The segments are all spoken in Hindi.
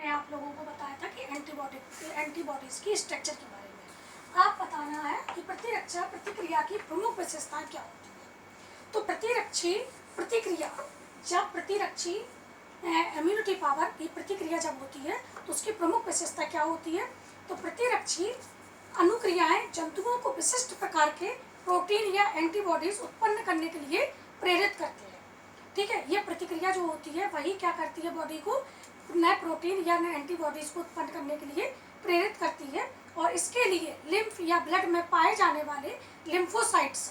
मैंने आप लोगों को बताया था कि एंटीबॉडीज की स्ट्रक्चर के बारे में। आप बताना है कि प्रतिरक्षा प्रतिक्रिया की प्रमुख विशेषताएं क्या होती है। तो प्रतिरक्षी प्रतिक्रिया, जब प्रतिरक्षी इम्यूनिटी पावर की प्रतिक्रिया जब होती है तो उसकी प्रमुख विशेषता क्या होती है। तो प्रतिरक्षी अनुक्रियाएं जंतुओं को विशिष्ट प्रकार के प्रोटीन या एंटीबॉडीज उत्पन्न करने के लिए प्रेरित करते हैं। ठीक है, ये प्रतिक्रिया जो होती है वही क्या करती है, बॉडी को नए प्रोटीन या नए एंटीबॉडीज को उत्पन्न करने के लिए प्रेरित करती है। और इसके लिए लिम्फ या ब्लड में पाए जाने वाले लिम्फोसाइट्स,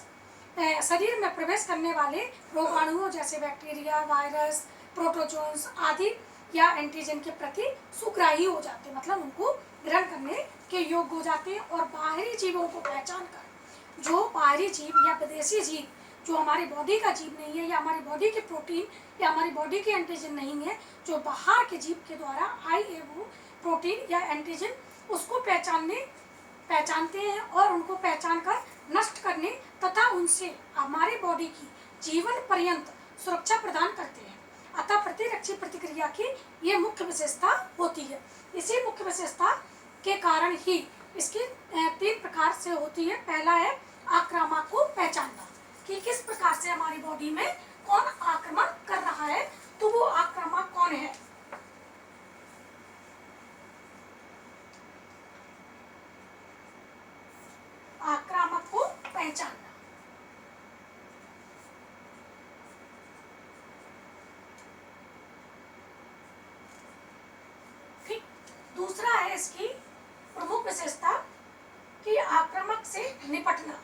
शरीर में प्रवेश करने वाले रोगाणुओं जैसे बैक्टीरिया, वायरस, प्रोटोजोन्स आदि या एंटीजन के प्रति सुग्राही हो जाते हैं, मतलब उनको ग्रहण करने के योग्य हो जाते हैं। और बाहरी जीवों को पहचान कर, जो बाहरी जीव या विदेशी जीव जो हमारी बॉडी का जीव नहीं है या हमारी बॉडी के प्रोटीन या हमारी बॉडी के एंटीजन नहीं है, जो बाहर के जीव के द्वारा आए है वो प्रोटीन या एंटीजन, उसको पहचानते हैं और उनको पहचान कर नष्ट करने तथा उनसे हमारे बॉडी की जीवन पर्यंत सुरक्षा प्रदान करते हैं। अतः प्रतिरक्षी प्रतिक्रिया की ये मुख्य विशेषता होती है। इसी मुख्य विशेषता के कारण ही इसकी 3 प्रकार से होती है। पहला है आक्रामक को पहचानना, कि किस प्रकार से हमारी बॉडी में कौन आक्रमण कर रहा है, तो वो आक्रामक कौन है। आक्रामक को पहचानना। ठीक, दूसरा है इसकी प्रमुख विशेषता कि आक्रामक से निपटना।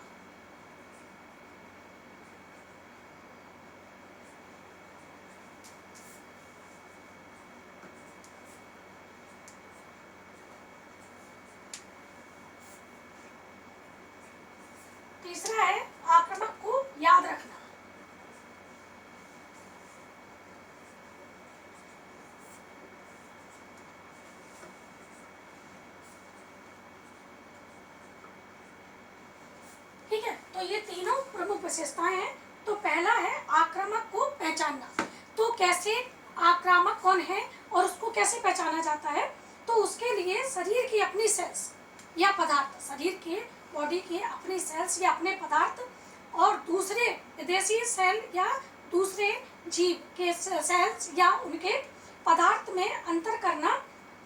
तीसरा है आक्रामक को याद रखना। ठीक है, तो ये तीनों प्रमुख विशेषताएं हैं। तो पहला है आक्रामक को पहचानना। तो कैसे आक्रामक कौन है और उसको कैसे पहचाना जाता है, तो उसके लिए शरीर की अपनी सेल्स या पदार्थ, शरीर के बॉडी के अपने सेल्स या अपने पदार्थ और दूसरे विदेशी सेल या दूसरे जीव के सेल्स या उनके पदार्थ में अंतर करना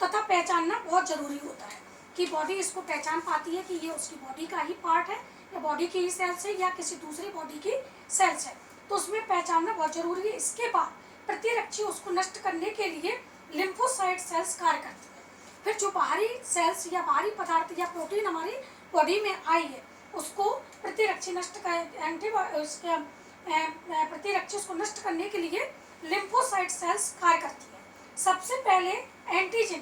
तथा पहचानना बहुत जरूरी होता है। कि बॉडी इसको पहचान पाती है कि ये उसकी बॉडी का ही पार्ट है या बॉडी की ही सेल्स है या किसी दूसरी बॉडी की सेल्स है, तो उसमें पहचानना बहुत जरूरी है। इसके बाद प्रतिरक्षी उसको नष्ट करने के लिए लिम्फोसाइट सेल्स कार्य करती है। फिर जो बाहरी सेल्स या बाहरी पदार्थ या प्रोटीन हमारी बॉडी में आई है उसको प्रतिरक्षी नष्ट प्रतिरक्षी उसको नष्ट करने के लिए लिम्फोसाइट सेल्स कार्य करती है। सबसे पहले एंटीजन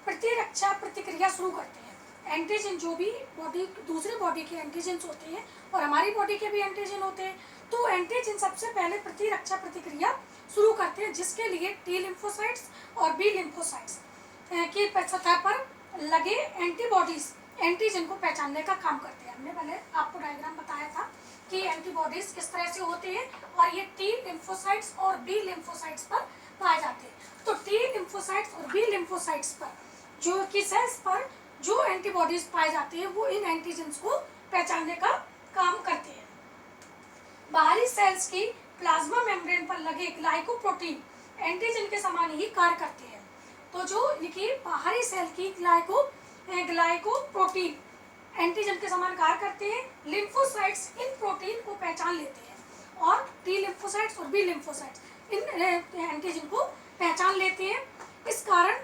प्रतिरक्षा प्रतिक्रिया शुरू करते हैं। एंटीजन जो भी बॉडी दूसरी बॉडी के एंटीजन होते हैं और हमारी बॉडी के भी एंटीजन होते हैं, तो एंटीजन सबसे पहले प्रतिरक्षा प्रतिक्रिया शुरू करते हैं, जिसके लिए टी लिम्फोसाइट्स और बी लिम्फोसाइट्स की सतह पर लगे एंटीबॉडीज एंटीजन को पहचानने का काम करते हैं। हमने पहले आपको डायग्राम बताया था कि एंटीबॉडीज किस तरह से होते हैं और ये टी लिम्फोसाइट्स और बी लिम्फोसाइट्स पर पाए जाते हैं। तो टी लिम्फोसाइट्स और बी लिम्फोसाइट्स पर जो कि सेल्स पर जो एंटीबॉडीज पाए जाते हैं वो इन एंटीजन्स को पहचानने का काम करते हैं। बाहरी सेल्स की प्लाज्मा मेम्ब्रेन पर लगे ग्लाइकोप्रोटीन एंटीजन के समान ही कार्य करते हैं। तो जो इनकी बाहरी सेल की ग्लाइकोप्रोटीन एंटीजन के समान कार्य करते हैं। लिम्फोसाइट्स इन प्रोटीन को पहचान लेते हैं और टी लिम्फोसाइट्स और बी लिम्फोसाइट्स इन एंटीजन को पहचान लेते हैं। इस कारण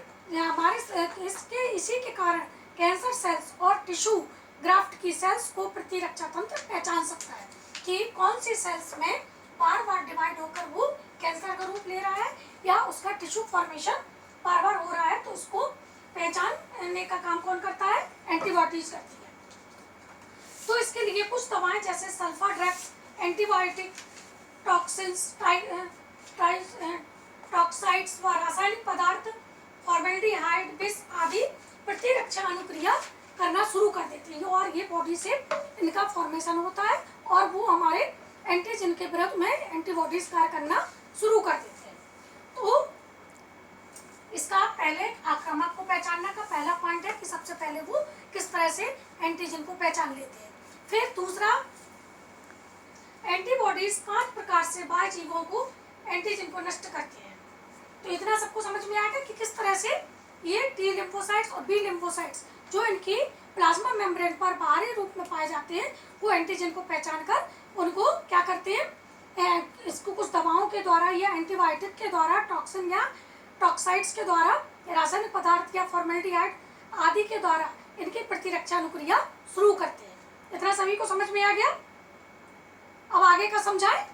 इसी के कारण कैंसर सेल्स और टिश्यू ग्राफ्ट की सेल्स को प्रतिरक्षा तंत्र पहचान सकता है कि कौन सी सेल्स में बार बार डिवाइड होकर वो कैंसर का रूप ले रहा है या उसका टिश्यू फॉर्मेशन बार बार हो रहा है, तो उसको पहचानने का काम कौन करता है, एंटीबॉडीज करती है। तो इसके लिए कुछ दवाएं जैसे सल्फा ड्रग्स, एंटीबायोटिक, टॉक्सिन्स, टॉक्साइड्स व रासायनिक पदार्थ, फॉर्मेल्डिहाइड, विष आदि प्रतिरक्षा अनुक्रिया करना शुरू कर देते हैं और ये बॉडी से इनका फॉर्मेशन होता है और वो हमारे एंटीजन के विरुद्ध में एंटीबॉडीज कार्य करना शुरू कर देते हैं। तो इसका पहले आक्रामक को पहचानने का पहला पॉइंट है कि सबसे पहले वो किस तरह से एंटीजन को पहचान लेते हैं। फिर दूसरा, एंटीबॉडीज 5 प्रकार से बाह्य जीवों को एंटीजन को नष्ट करते हैं। तो इतना सबको समझ में आ गया कि किस तरह से ये टी लिम्फोसाइट्स और बी लिम्फोसाइट्स जो इनकी प्लाज्मा मेम्ब्रेन पर बाहरी रूप में पाए जाते हैं वो एंटीजन को पहचान कर उनको क्या करते हैं, इसको कुछ दवाओं के द्वारा या एंटीबायोटिक के द्वारा, टॉक्सिन या टॉक्साइड्स के द्वारा, रासायनिक पदार्थ या फॉर्मेल्डिहाइड आदि के द्वारा इनकी प्रतिरक्षा अनुक्रिया शुरू करते हैं। इतना सभी को समझ में आ गया। अब आगे का समझाएं।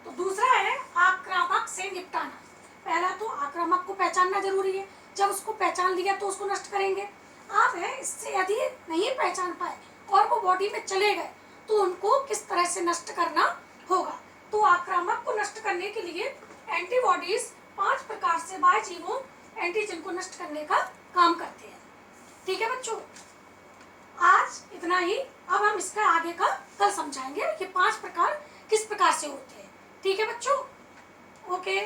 तो दूसरा है आक्रामक से निपटाना। पहला तो आक्रामक को पहचानना जरूरी है, जब उसको पहचान लिया तो उसको नष्ट करेंगे। आप है इससे यदि नहीं पहचान पाए और वो बॉडी में चले गए तो उनको किस तरह से नष्ट करना होगा। तो आक्रामक को नष्ट करने के लिए एंटीबॉडीज 5 प्रकार से बाह्य जीवों एंटीजन को नष्ट करने का काम करते हैं। ठीक है बच्चों, आज इतना ही। अब हम इसका आगे का कल समझाएंगे, ये 5 प्रकार किस प्रकार से होते हैं। ठीक है बच्चों, ओके।